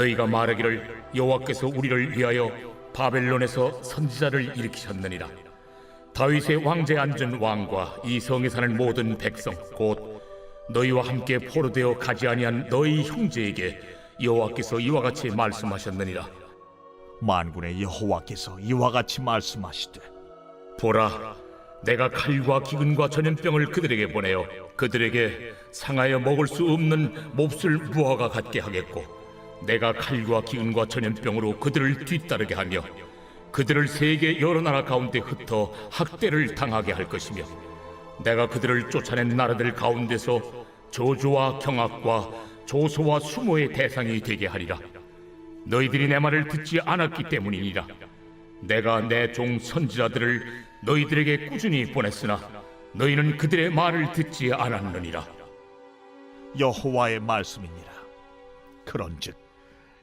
너희가 말하기를 여호와께서 우리를 위하여 바벨론에서 선지자를 일으키셨느니라. 다윗의 왕좌에 앉은 왕과 이 성에 사는 모든 백성 곧 너희와 함께 포로되어 가지 아니한 너희 형제에게 여호와께서 이와 같이 말씀하셨느니라. 만군의 여호와께서 이와 같이 말씀하시되, 보라, 내가 칼과 기근과 전염병을 그들에게 보내어 그들에게 상하여 먹을 수 없는 몹쓸 무화과 같게 하겠고, 내가 칼과 기근과 전염병으로 그들을 뒤따르게 하며 그들을 세계 여러 나라 가운데 흩어 학대를 당하게 할 것이며, 내가 그들을 쫓아낸 나라들 가운데서 저주와 경악과 조소와 수모의 대상이 되게 하리라. 너희들이 내 말을 듣지 않았기 때문이니라. 내가 내 종 선지자들을 너희들에게 꾸준히 보냈으나 너희는 그들의 말을 듣지 않았느니라. 여호와의 말씀이니라. 그런즉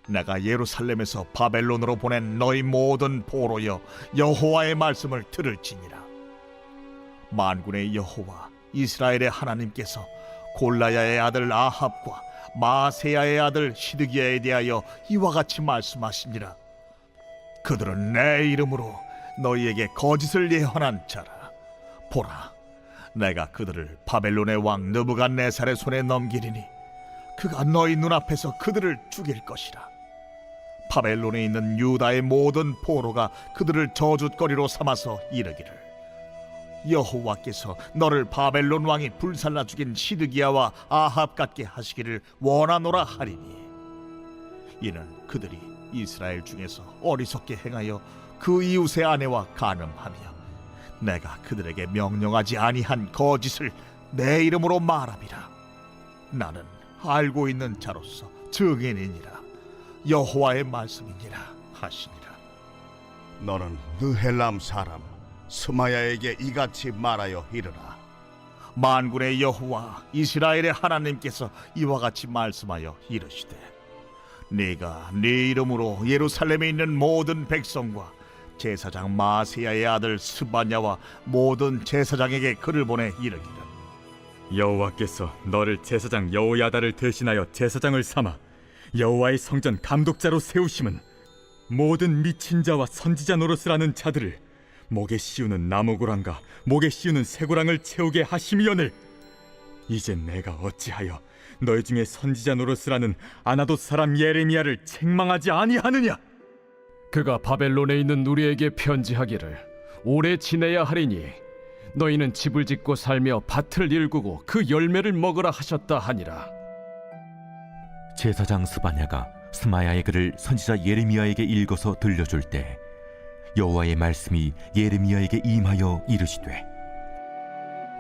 내가 예루살렘에서 바벨론으로 보낸 너희 모든 포로여, 여호와의 말씀을 들을지니라. 만군의 여호와 이스라엘의 하나님께서 골라야의 아들 아합과 마세야의 아들 시드기야에 대하여 이와 같이 말씀하시니라. 그들은 내 이름으로 너희에게 거짓을 예언한 자라. 보라, 내가 그들을 바벨론의 왕 느부갓네살의 손에 넘기리니 그가 너희 눈앞에서 그들을 죽일 것이라. 바벨론에 있는 유다의 모든 포로가 그들을 저주거리로 삼아서 이르기를, 여호와께서 너를 바벨론 왕이 불살라 죽인 시드기야와 아합 같게 하시기를 원하노라 하리니, 이는 그들이 이스라엘 중에서 어리석게 행하여 그 이웃의 아내와 간음하며 내가 그들에게 명령하지 아니한 거짓을 내 이름으로 말함이라. 나는 알고 있는 자로서 증인이니라. 여호와의 말씀이니라 하시니라. 너는 느헬람 사람 스마야에게 이같이 말하여 이르라. 만군의 여호와 이스라엘의 하나님께서 이와 같이 말씀하여 이르시되, 네가 네 이름으로 예루살렘에 있는 모든 백성과 제사장 마세야의 아들 스바냐와 모든 제사장에게 글을 보내 이르기를, 여호와께서 너를 제사장 여호야다를 대신하여 제사장을 삼아 여호와의 성전 감독자로 세우심은 모든 미친 자와 선지자 노릇을 하는 자들을 목에 씌우는 나무고랑과 목에 씌우는 쇠고랑을 채우게 하심이오늘, 이제 내가 어찌하여 너희 중에 선지자 노릇을 하는 아나돗 사람 예레미야를 책망하지 아니하느냐? 그가 바벨론에 있는 우리에게 편지하기를 오래 지내야 하리니 너희는 집을 짓고 살며 밭을 일구고 그 열매를 먹으라 하셨다 하니라. 제사장 스바냐가 스마야의 글을 선지자 예레미야에게 읽어서 들려줄 때 여호와의 말씀이 예레미야에게 임하여 이르시되,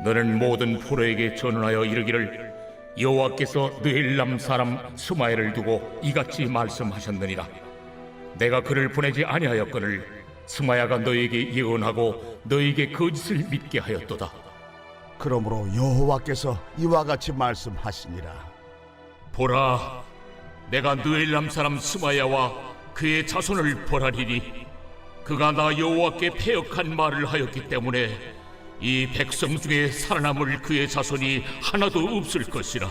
너는 모든 포로에게 전언하여 이르기를, 여호와께서 느헬람 사람 스마야를 두고 이같이 말씀하셨느니라. 내가 그를 보내지 아니하였거늘 스마야가 너희에게 예언하고 너희에게 거짓을 믿게 하였도다. 그러므로 여호와께서 이와 같이 말씀하시니라. 보라, 내가 느헬람 사람 스마야와 그의 자손을 벌하리니 그가 나 여호와께 패역한 말을 하였기 때문에 이 백성 중에 살아남을 그의 자손이 하나도 없을 것이라.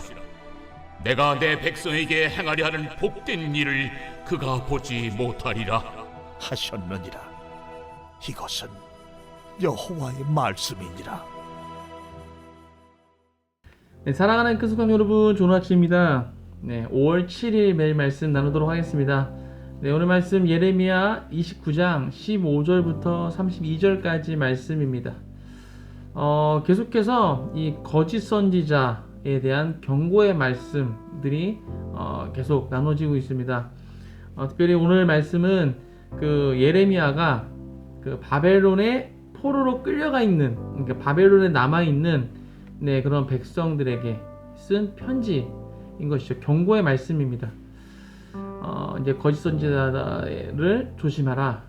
내가 내 백성에게 행하려 하는 복된 일을 그가 보지 못하리라 하셨느니라. 이것은 여호와의 말씀이니라. 네, 사랑하는 크스컴 여러분, 좋은 아침입니다. 5월 7일 매일 말씀 나누도록 하겠습니다. 오늘 말씀 예레미야 29장 15절부터 32절까지 말씀입니다. 계속해서 이 거짓 선지자에 대한 경고의 말씀들이 계속 나눠지고 있습니다. 특별히 오늘 말씀은 그 예레미야가 그 바벨론의 포로로 끌려가 있는, 그러니까 바벨론에 남아 있는 그런 백성들에게 쓴 편지인 것이죠. 경고의 말씀입니다. 이제 거짓 선지자를 조심하라,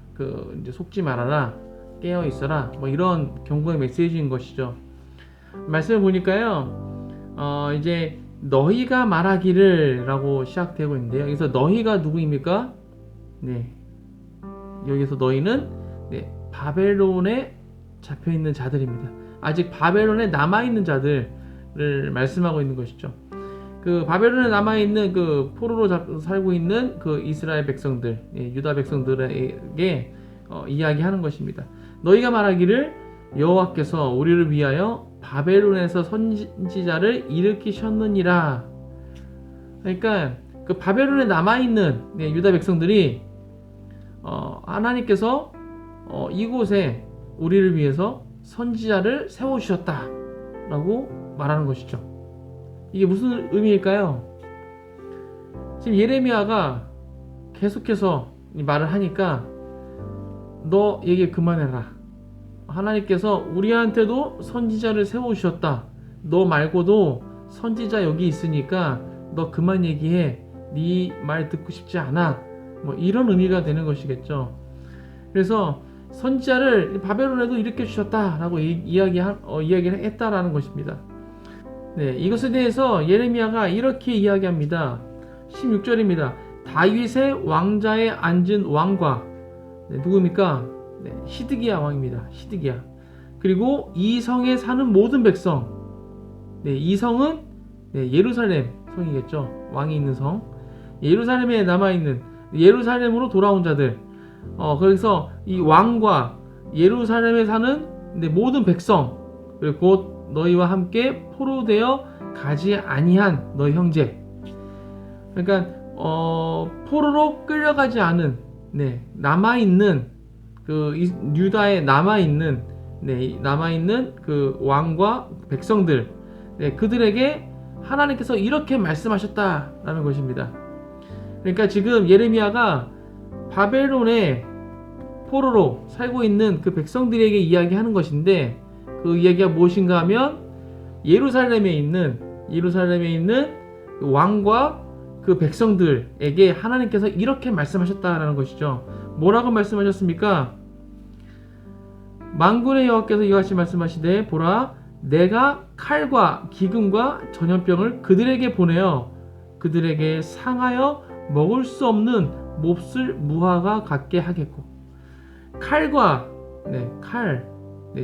이제 속지 말아라, 깨어 있어라, 뭐 이런 경고의 메시지인 것이죠. 말씀을 보니까요, 이제 너희가 말하기를라고 시작되고 있는데요. 여기서 너희가 누구입니까? 여기서 너희는 바벨론에 잡혀 있는 자들입니다. 아직 바벨론에 남아 있는 자들을 말씀하고 있는 것이죠. 그 바벨론에 남아 있는 그 포로로 살고 있는 그 이스라엘 백성들, 유다 백성들에게 이야기하는 것입니다. 너희가 말하기를 여호와께서 우리를 위하여 바벨론에서 선지자를 일으키셨느니라. 그러니까 그 바벨론에 남아 있는 유다 백성들이 하나님께서 이곳에 우리를 위해서 선지자를 세워주셨다라고 말하는 것이죠. 이게 무슨 의미일까요? 지금 예레미야가 계속해서 이 말을 하니까 너 얘기 그만해라. 하나님께서 우리한테도 선지자를 세워주셨다. 너 말고도 선지자 여기 있으니까 너 그만 얘기해. 네 말 듣고 싶지 않아. 뭐 이런 의미가 되는 것이겠죠. 그래서 선지자를 바벨론에도 일으켜 주셨다라고 이야기를 했다라는 것입니다. 네, 이것에 대해서 예레미야가 이렇게 이야기합니다. 16절입니다. 다윗의 왕자에 앉은 왕과 누구입니까? 시드기야 왕입니다. 시드기야. 그리고 이 성에 사는 모든 백성. 이 성은 예루살렘 성이겠죠. 왕이 있는 성. 예루살렘에 남아있는 예루살렘으로 돌아온 자들. 그래서 이 왕과 예루살렘에 사는 모든 백성, 그리고 곧 너희와 함께 포로되어 가지 아니한 너희 형제. 그러니까 포로로 끌려가지 않은 남아있는 그 유다에 남아있는 그 왕과 백성들, 그들에게 하나님께서 이렇게 말씀하셨다라는 것입니다. 그러니까 지금 예레미야가 바벨론의 포로로 살고 있는 그 백성들에게 이야기하는 것인데, 그 이야기가 무엇인가 하면 예루살렘에 있는 그 왕과 그 백성들에게 하나님께서 이렇게 말씀하셨다라는 것이죠. 뭐라고 말씀하셨습니까? 만군의 여호와께서 이와 같이 말씀하시되, 보라, 내가 칼과 기근과 전염병을 그들에게 보내어 그들에게 상하여 먹을 수 없는 몹쓸 무화과 같게 하겠고. 칼과 칼,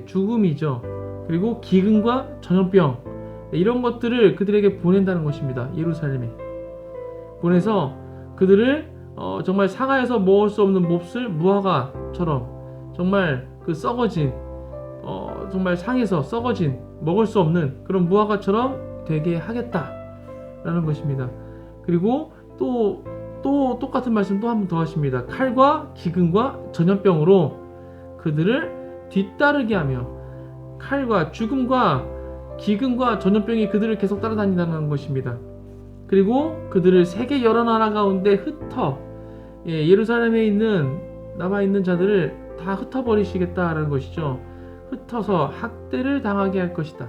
죽음이죠. 그리고 기근과 전염병, 이런 것들을 그들에게 보낸다는 것입니다. 예루살렘에 보내서 그들을 정말 상하여서 먹을 수 없는 몹쓸 무화과처럼, 정말 그 썩어진, 정말 상해서 썩어진 먹을 수 없는 그런 무화과처럼 되게 하겠다라는 것입니다. 그리고 또 똑같은 말씀 또 한 번 더 하십니다. 칼과 기근과 전염병으로 그들을 뒤따르게 하며, 칼과 죽음과 기근과 전염병이 그들을 계속 따라다닌다는 것입니다. 그리고 그들을 세계 여러 나라 가운데 예루살렘에 남아있는 자들을 다 흩어버리시겠다라는 것이죠. 흩어서 학대를 당하게 할 것이다.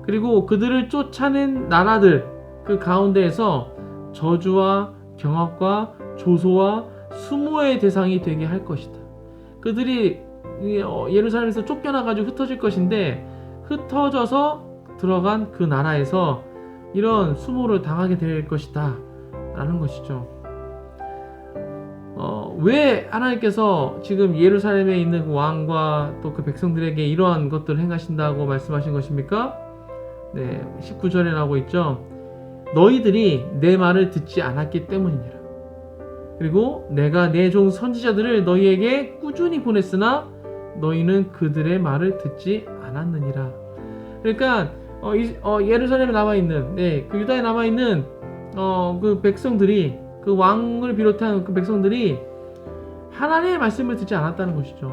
그리고 그들을 쫓아낸 나라들 그 가운데에서 저주와 경악과 조소와 수모의 대상이 되게 할 것이다. 그들이 예루살렘에서 쫓겨나가지고 흩어질 것인데, 흩어져서 들어간 그 나라에서 이런 수모를 당하게 될 것이다 라는 것이죠. 왜 하나님께서 지금 예루살렘에 있는 그 왕과 또 그 백성들에게 이러한 것들을 행하신다고 말씀하신 것입니까? 19절에 나오고 있죠. 너희들이 내 말을 듣지 않았기 때문이니라. 그리고 내가 내 종 선지자들을 너희에게 꾸준히 보냈으나 너희는 그들의 말을 듣지 않았느니라. 그러니까 예루살렘에 남아있는 그 유다에 남아있는 그 백성들이, 그 왕을 비롯한 그 백성들이 하나님의 말씀을 듣지 않았다는 것이죠.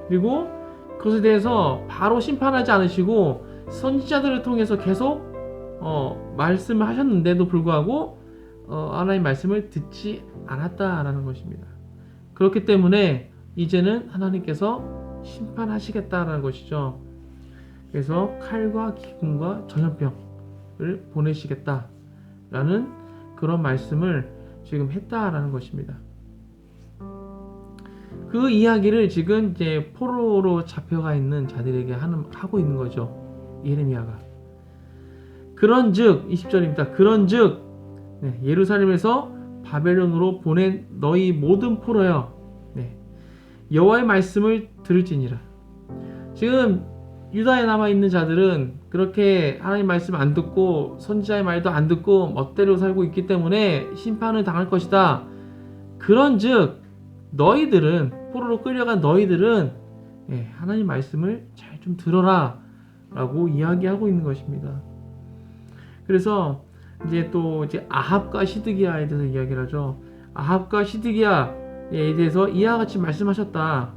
그리고 그것에 대해서 바로 심판하지 않으시고 선지자들을 통해서 계속 말씀을 하셨는데도 불구하고 하나님의 말씀을 듣지 않았다라는 것입니다. 그렇기 때문에 이제는 하나님께서 심판하시겠다라는 것이죠. 그래서 칼과 기근과 전염병을 보내시겠다라는 그런 말씀을 지금 했다라는 것입니다. 그 이야기를 지금 이제 포로로 잡혀가 있는 자들에게 하고 있는 거죠. 예레미야가. 그런즉 20절입니다. 그런즉 예루살렘에서 바벨론으로 보낸 너희 모든 포로여, 여호와의 말씀을 들을지니라. 지금 유다에 남아있는 자들은 그렇게 하나님 말씀 안 듣고 선지자의 말도 안 듣고 멋대로 살고 있기 때문에 심판을 당할 것이다. 그런즉 너희들은, 포로로 끌려간 너희들은 하나님 말씀을 잘 좀 들어라 라고 이야기하고 있는 것입니다. 그래서 이제 또 이제 아합과 시드기야에 대해서 이야기를 하죠. 아합과 시드기야에 대해서 이와 같이 말씀하셨다.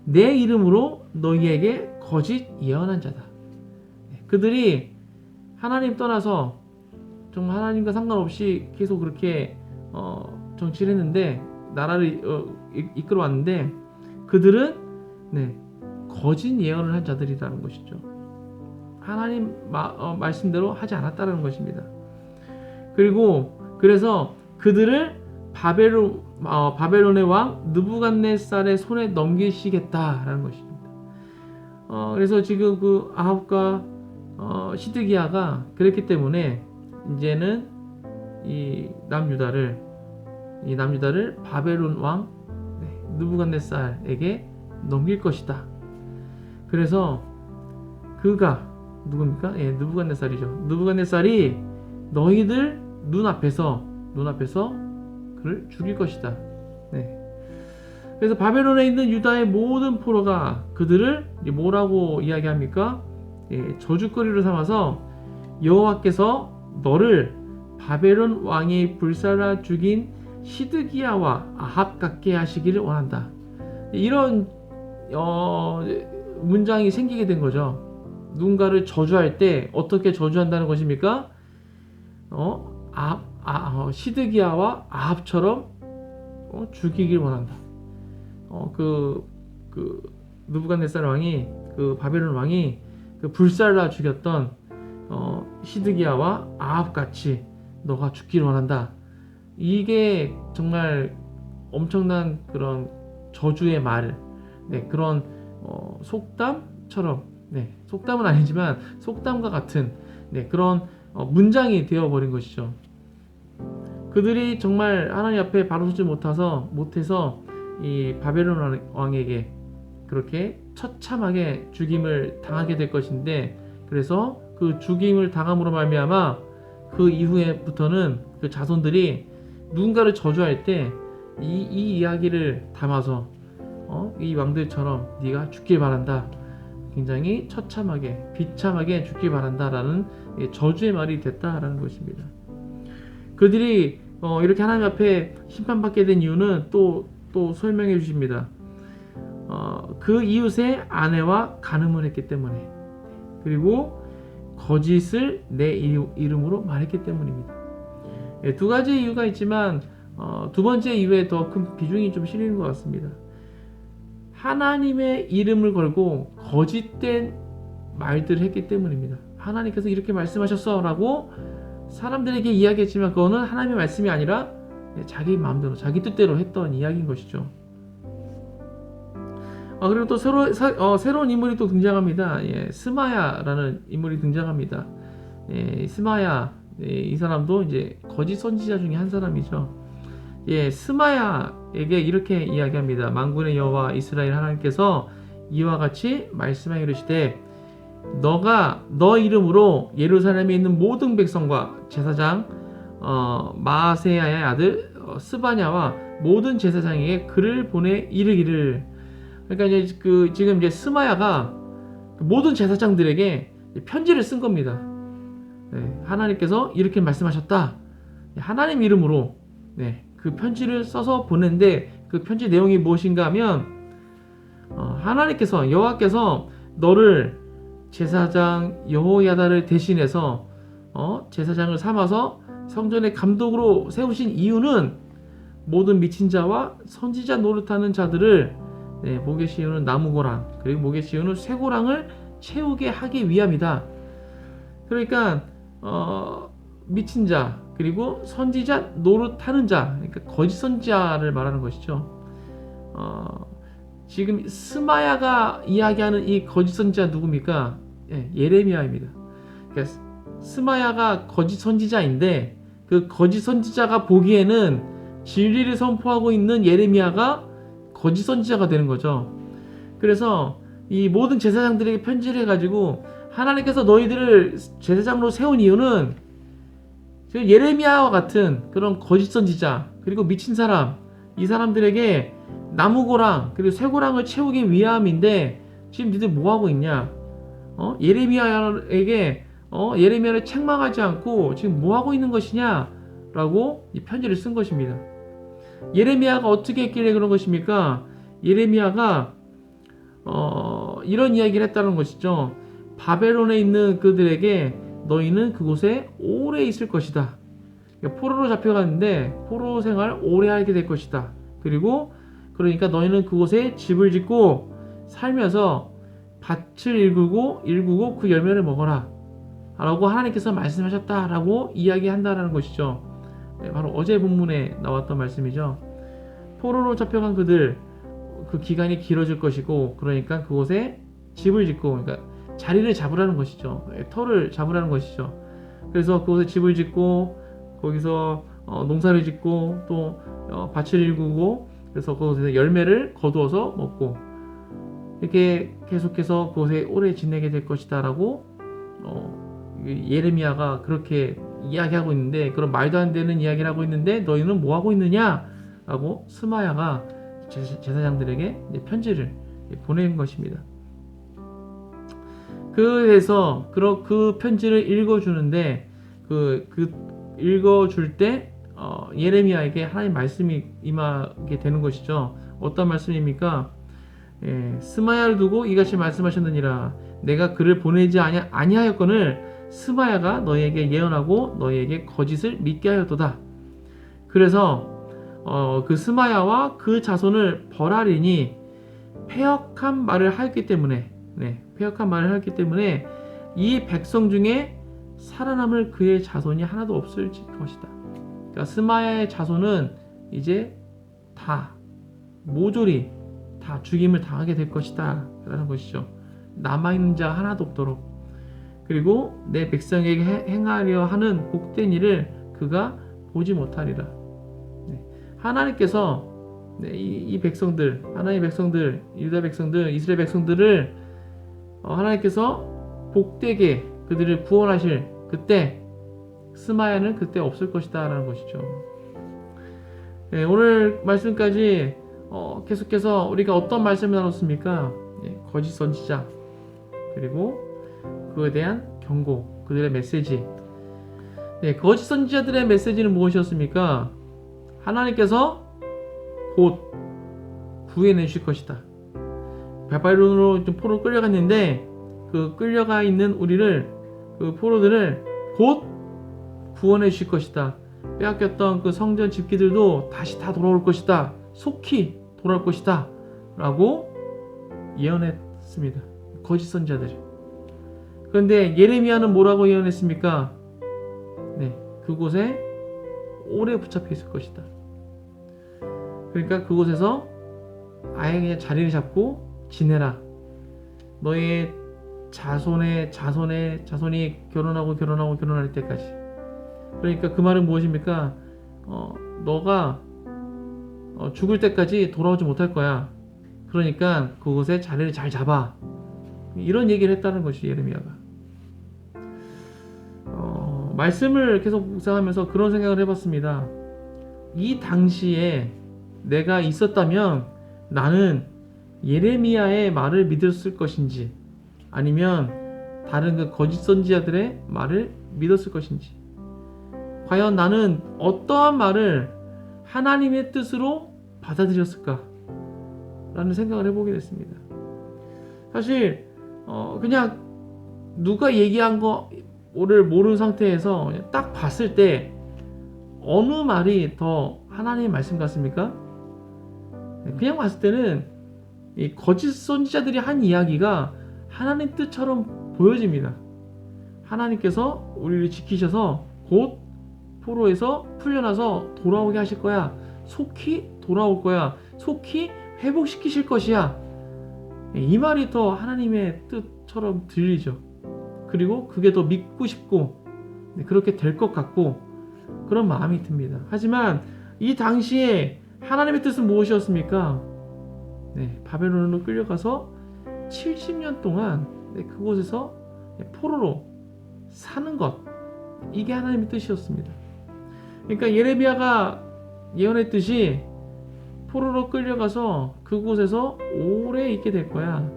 내 이름으로 너희에게 거짓 예언한 자다. 그들이 하나님 떠나서 정말 하나님과 상관없이 계속 그렇게 정치를 했는데, 나라를 이끌어 왔는데, 그들은 거짓 예언을 한 자들이라는 것이죠. 하나님 말씀대로 하지 않았다는 것입니다. 그리고 그래서 그들을 바벨론의 왕 느부갓네살의 손에 넘기시겠다라는 것입니다. 그래서 지금 그 아합과 시드기야가 그랬기 때문에 이제는 이 남유다를 바벨론 왕 느부갓네살에게 넘길 것이다. 그래서 그가 누굽니까? 느부갓네살이죠. 느부갓네살이 너희들 눈앞에서 그를 죽일 것이다. 그래서 바벨론에 있는 유다의 모든 포로가 그들을 뭐라고 이야기합니까? 저주거리로 삼아서 여호와께서 너를 바벨론 왕이 불살라 죽인 시드기야와 아합 같게 하시기를 원한다. 이런 문장이 생기게 된 거죠. 누군가를 저주할 때 어떻게 저주한다는 것입니까? 시드기야와 아합처럼 죽이길 원한다. 느부갓네살 왕이, 그 바벨론 왕이 그 불살라 죽였던 시드기야와 아합 같이 너가 죽기를 원한다. 이게 정말 엄청난 그런 저주의 말, 그런 속담처럼, 속담은 아니지만 속담과 같은 그런 문장이 되어버린 것이죠. 그들이 정말 하나님 앞에 바로 서지 못해서 이 바벨론 왕에게 그렇게 처참하게 죽임을 당하게 될 것인데, 그래서 그 죽임을 당함으로 말미암아 그 이후에부터는 그 자손들이 누군가를 저주할 때 이 이야기를 담아서 이 왕들처럼 네가 죽길 바란다, 굉장히 처참하게 비참하게 죽길 바란다라는 저주의 말이 됐다라는 것입니다. 그들이 이렇게 하나님 앞에 심판받게 된 이유는 또 설명해 주십니다. 그 이웃의 아내와 간음을 했기 때문에, 그리고 거짓을 내 이름으로 말했기 때문입니다. 두 가지 이유가 있지만 두 번째 이유에 더 큰 비중이 좀 실리는 것 같습니다. 하나님의 이름을 걸고 거짓된 말들을 했기 때문입니다. 하나님께서 이렇게 말씀하셨어 라고 사람들에게 이야기했지만 그거는 하나님의 말씀이 아니라 자기 마음대로 자기 뜻대로 했던 이야기인 것이죠. 그리고 또 새로운 인물이 또 등장합니다. 스마야라는 인물이 등장합니다. 스마야, 이 사람도 이제 거짓 선지자 중에 한 사람이죠. 스마야에게 이렇게 이야기합니다. 만군의 여호와 이스라엘 하나님께서 이와 같이 말씀하여 이르시되 너가 너 이름으로 예루살렘에 있는 모든 백성과 제사장 마아세야의 아들 스바냐와 모든 제사장에게 글을 보내 이르기를. 그러니까 이제 지금 이제 스마야가 모든 제사장들에게 편지를 쓴 겁니다. 하나님께서 이렇게 말씀하셨다. 하나님 이름으로 그 편지를 써서 보낸데, 그 편지 내용이 무엇인가 하면 하나님께서, 여호와께서 너를 제사장 여호야다를 대신해서 제사장을 삼아서 성전의 감독으로 세우신 이유는 모든 미친 자와 선지자 노릇하는 자들을 목에 씌우는 나무고랑 그리고 목에 씌우는 쇠고랑을 채우게 하기 위함이다. 그러니까 미친 자 그리고 선지자 노릇하는 자, 그러니까 거짓 선지자를 말하는 것이죠. 지금 스마야가 이야기하는 이 거짓 선지자 누굽니까? 예레미야입니다. 그러니까 스마야가 거짓 선지자인데, 그 거짓 선지자가 보기에는 진리를 선포하고 있는 예레미야가 거짓 선지자가 되는 거죠. 그래서 이 모든 제사장들에게 편지를 해가지고 하나님께서 너희들을 제사장으로 세운 이유는 지금 예레미야와 같은 그런 거짓 선지자 그리고 미친 사람, 이 사람들에게 나무고랑 그리고 쇠고랑을 채우기 위함인데 지금 니들 뭐 하고 있냐? 예레미야에게 예레미야를 책망하지 않고 지금 뭐 하고 있는 것이냐? 라고 이 편지를 쓴 것입니다. 예레미야가 어떻게 했길래 그런 것입니까? 예레미야가 이런 이야기를 했다는 것이죠. 바벨론에 있는 그들에게 너희는 그곳에 오래 있을 것이다. 그러니까 포로로 잡혀갔는데 포로 생활 오래 하게 될 것이다. 그리고 그러니까 너희는 그곳에 집을 짓고 살면서 밭을 일구고 그 열매를 먹어라 라고 하나님께서 말씀하셨다라고 이야기한다라는 것이죠. 바로 어제 본문에 나왔던 말씀이죠. 포로로 잡혀간 그들 그 기간이 길어질 것이고 그러니까 그곳에 집을 짓고 그러니까 자리를 잡으라는 것이죠. 터를 잡으라는 것이죠. 그래서 그곳에 집을 짓고 거기서 농사를 짓고 또 밭을 일구고 그래서 그곳에서 열매를 거두어서 먹고 이렇게 계속해서 그곳에 오래 지내게 될 것이다 라고 예레미야가 그렇게 이야기하고 있는데 그런 말도 안 되는 이야기를 하고 있는데 너희는 뭐 하고 있느냐 라고 스마야가 제사장들에게 편지를 보낸 것입니다. 그래서 그 편지를 읽어주는데 그 읽어줄 때 예레미야에게 하나님 말씀이 임하게 되는 것이죠. 어떤 말씀입니까? 스마야를 두고 이같이 말씀하셨느니라. 내가 그를 보내지 아니하였거늘 스마야가 너희에게 예언하고 너희에게 거짓을 믿게 하였도다. 그래서 그 스마야와 그 자손을 벌하리니 패역한 말을 하였기 때문에 이 백성 중에 살아남을 그의 자손이 하나도 없을 것이다. 그러니까 스마야의 자손은 이제 다 모조리 다 죽임을 당하게 될 것이다 라는 것이죠. 남아있는 자 하나도 없도록. 그리고 내 백성에게 행하려 하는 복된 일을 그가 보지 못하리라. 하나님께서 이 백성들, 하나님의 백성들, 유다 백성들, 이스라엘 백성들을 하나님께서 복되게 그들을 구원하실 그때 스마야는 그때 없을 것이다 라는 것이죠. 오늘 말씀까지 계속해서 우리가 어떤 말씀을 나눴습니까? 거짓 선지자 그리고 그에 대한 경고, 그들의 메시지. 거짓 선지자들의 메시지는 무엇이었습니까? 하나님께서 곧 구해내 주실 것이다. 바벨론으로 좀 포로 끌려갔는데 그 끌려가 있는 우리를 그 포로들을 곧 구원해 주실 것이다. 빼앗겼던 그 성전 집기들도 다시 다 돌아올 것이다. 속히 돌아올 것이다. 라고 예언했습니다. 거짓 선지자들이. 그런데 예레미야는 뭐라고 예언했습니까? 그곳에 오래 붙잡혀 있을 것이다. 그러니까 그곳에서 아예 그냥 자리를 잡고 지내라. 너의 자손이 결혼할 때까지. 그러니까 그 말은 무엇입니까? 너가 죽을 때까지 돌아오지 못할 거야. 그러니까 그곳에 자리를 잘 잡아. 이런 얘기를 했다는 것이 예레미야가. 말씀을 계속 묵상하면서 그런 생각을 해봤습니다. 이 당시에 내가 있었다면 나는 예레미야의 말을 믿었을 것인지 아니면 다른 그 거짓 선지자들의 말을 믿었을 것인지, 과연 나는 어떠한 말을 하나님의 뜻으로 받아들였을까 라는 생각을 해보게 됐습니다. 사실 그냥 누가 얘기한 거를 모르는 상태에서 그냥 딱 봤을 때 어느 말이 더 하나님의 말씀 같습니까? 그냥 봤을 때는 이 거짓 선지자들이 한 이야기가 하나님 뜻처럼 보여집니다. 하나님께서 우리를 지키셔서 곧 포로에서 풀려나서 돌아오게 하실 거야. 속히 돌아올 거야. 속히 회복시키실 것이야. 이 말이 더 하나님의 뜻처럼 들리죠. 그리고 그게 더 믿고 싶고 그렇게 될 것 같고 그런 마음이 듭니다. 하지만 이 당시에 하나님의 뜻은 무엇이었습니까? 바벨론으로 끌려가서 70년 동안 그곳에서 포로로 사는 것, 이게 하나님의 뜻이었습니다. 그러니까 예레미야가 예언했듯이 포로로 끌려가서 그곳에서 오래 있게 될 거야.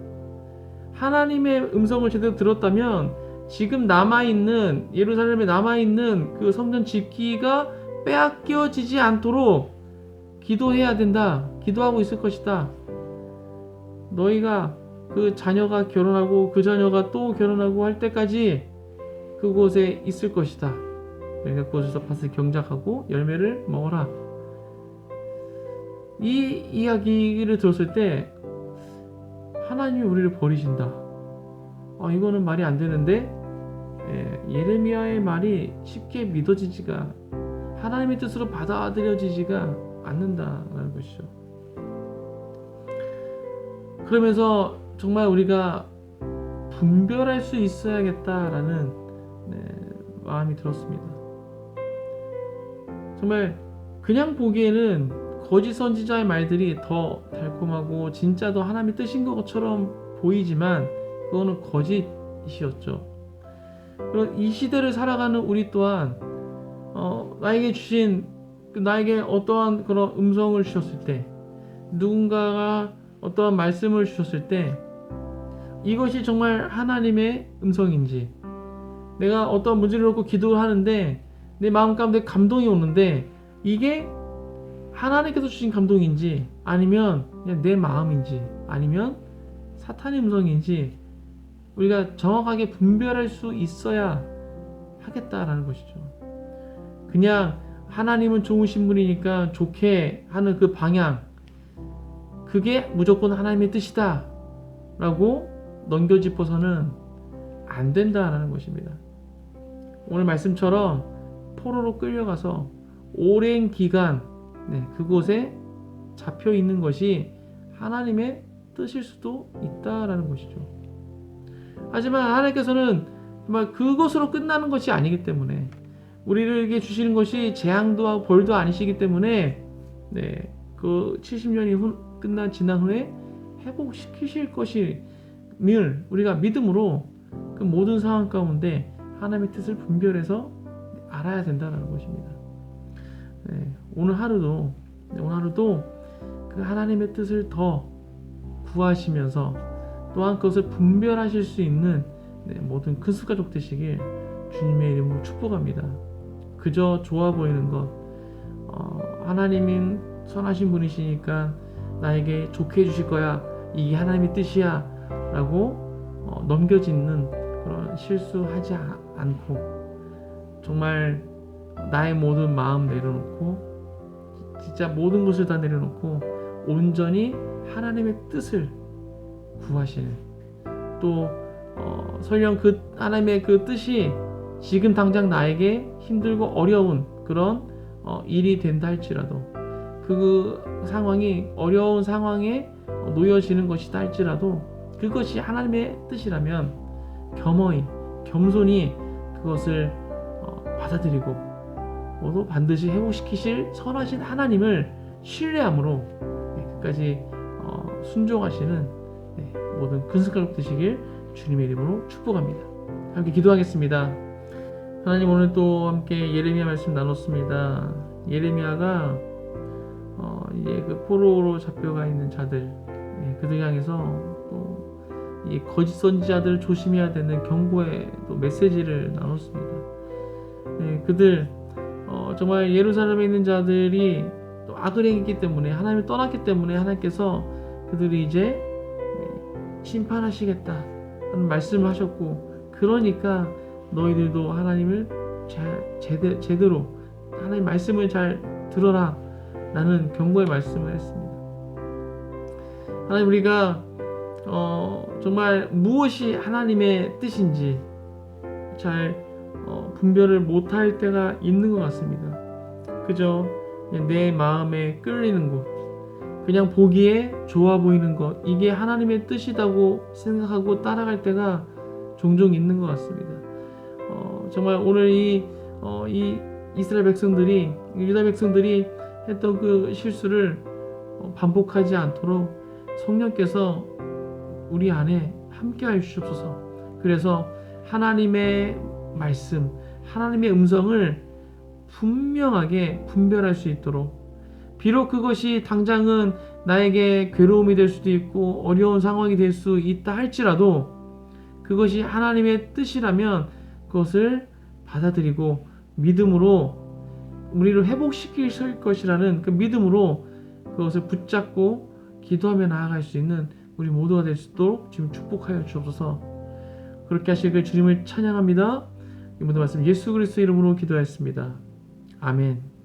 하나님의 음성을 제대로 들었다면 지금 남아있는, 예루살렘에 남아있는 그 성전 짓기가 빼앗겨지지 않도록 기도해야 된다. 기도하고 있을 것이다. 너희가 그 자녀가 결혼하고 그 자녀가 또 결혼하고 할 때까지 그곳에 있을 것이다. 그러니까 그곳에서 밭을 경작하고 열매를 먹어라. 이 이야기를 들었을 때 하나님이 우리를 버리신다. 이거는 말이 안 되는데, 예레미야의 말이 쉽게 믿어지지가, 하나님의 뜻으로 받아들여지지가 않는다라는 것이죠. 그러면서 정말 우리가 분별할 수 있어야겠다라는 마음이 들었습니다. 정말 그냥 보기에는 거짓 선지자의 말들이 더 달콤하고 진짜 더 하나님의 뜻인 것처럼 보이지만 그거는 거짓이었죠. 그리고 이 시대를 살아가는 우리 또한 나에게 주신, 나에게 어떠한 그런 음성을 주셨을 때, 누군가가 어떠한 말씀을 주셨을 때 이것이 정말 하나님의 음성인지, 내가 어떤 문제를 놓고 기도를 하는데 내 마음 가운데 감동이 오는데 이게 하나님께서 주신 감동인지, 아니면 그냥 내 마음인지, 아니면 사탄의 음성인지 우리가 정확하게 분별할 수 있어야 하겠다라는 것이죠. 그냥 하나님은 좋으신 분이니까 좋게 하는 그 방향, 그게 무조건 하나님의 뜻이다 라고 넘겨짚어서는 안 된다라는 것입니다. 오늘 말씀처럼 포로로 끌려가서 오랜 기간 그곳에 잡혀 있는 것이 하나님의 뜻일 수도 있다라는 것이죠. 하지만 하나님께서는 정말 그것으로 끝나는 것이 아니기 때문에, 우리에게 주시는 것이 재앙도 하고 벌도 아니시기 때문에 그 70년이 지난 후에 회복시키실 것임을 우리가 믿음으로 그 모든 상황 가운데 하나님의 뜻을 분별해서 알아야 된다는 것입니다. 오늘 하루도 그 하나님의 뜻을 더 구하시면서 또한 그것을 분별하실 수 있는 모든 큰수 가족 되시길 주님의 이름으로 축복합니다. 그저 좋아 보이는 것, 하나님은 선하신 분이시니까 나에게 좋게 해주실 거야, 이게 하나님의 뜻이야 라고 넘겨짓는 그런 실수하지 않고, 정말 나의 모든 마음 내려놓고, 진짜 모든 것을 다 내려놓고 온전히 하나님의 뜻을 구하시는, 또 설령 그 하나님의 그 뜻이 지금 당장 나에게 힘들고 어려운 그런 일이 된다 할지라도, 그 상황이 어려운 상황에 놓여지는 것이다 할지라도 그것이 하나님의 뜻이라면 겸손히 그것을 받아들이고, 모두 반드시 회복시키실 선하신 하나님을 신뢰함으로 끝까지 순종하시는 모든 근승가족 되시길 주님의 이름으로 축복합니다. 함께 기도하겠습니다. 하나님, 오늘 또 함께 예레미야 말씀 나눴습니다. 예레미야가 이제 그 포로로 잡혀가 있는 자들, 그들 향해서 또 이 거짓 선지자들을 조심해야 되는 경고의 또 메시지를 나눴습니다. 그들 정말 예루살렘에 있는 자들이 또 악을 행했기 때문에, 하나님을 떠났기 때문에 하나님께서 그들이 이제 심판하시겠다 하는 말씀을 하셨고, 그러니까 너희들도 하나님을 제대로 하나님 말씀을 잘 들어라 라는 경고의 말씀을 했습니다. 하나님, 우리가 정말 무엇이 하나님의 뜻인지 잘 분별을 못할 때가 있는 것 같습니다. 그저 그냥 내 마음에 끌리는 것, 그냥 보기에 좋아 보이는 것, 이게 하나님의 뜻이라고 생각하고 따라갈 때가 종종 있는 것 같습니다. 정말 오늘 이 이스라엘 백성들이, 유다 백성들이 했던 그 실수를 반복하지 않도록 성령께서 우리 안에 함께 하여 주시옵소서. 그래서 하나님의 말씀, 하나님의 음성을 분명하게 분별할 수 있도록, 비록 그것이 당장은 나에게 괴로움이 될 수도 있고 어려운 상황이 될 수 있다 할지라도 그것이 하나님의 뜻이라면 그것을 받아들이고 믿음으로 우리를 회복시킬 것이라는 그 믿음으로 그것을 붙잡고 기도하며 나아갈 수 있는 우리 모두가 될 수 있도록 지금 축복하여 주옵소서. 그렇게 하실 그 주님을 찬양합니다. 이 모든 말씀 예수 그리스도 이름으로 기도하였습니다. 아멘.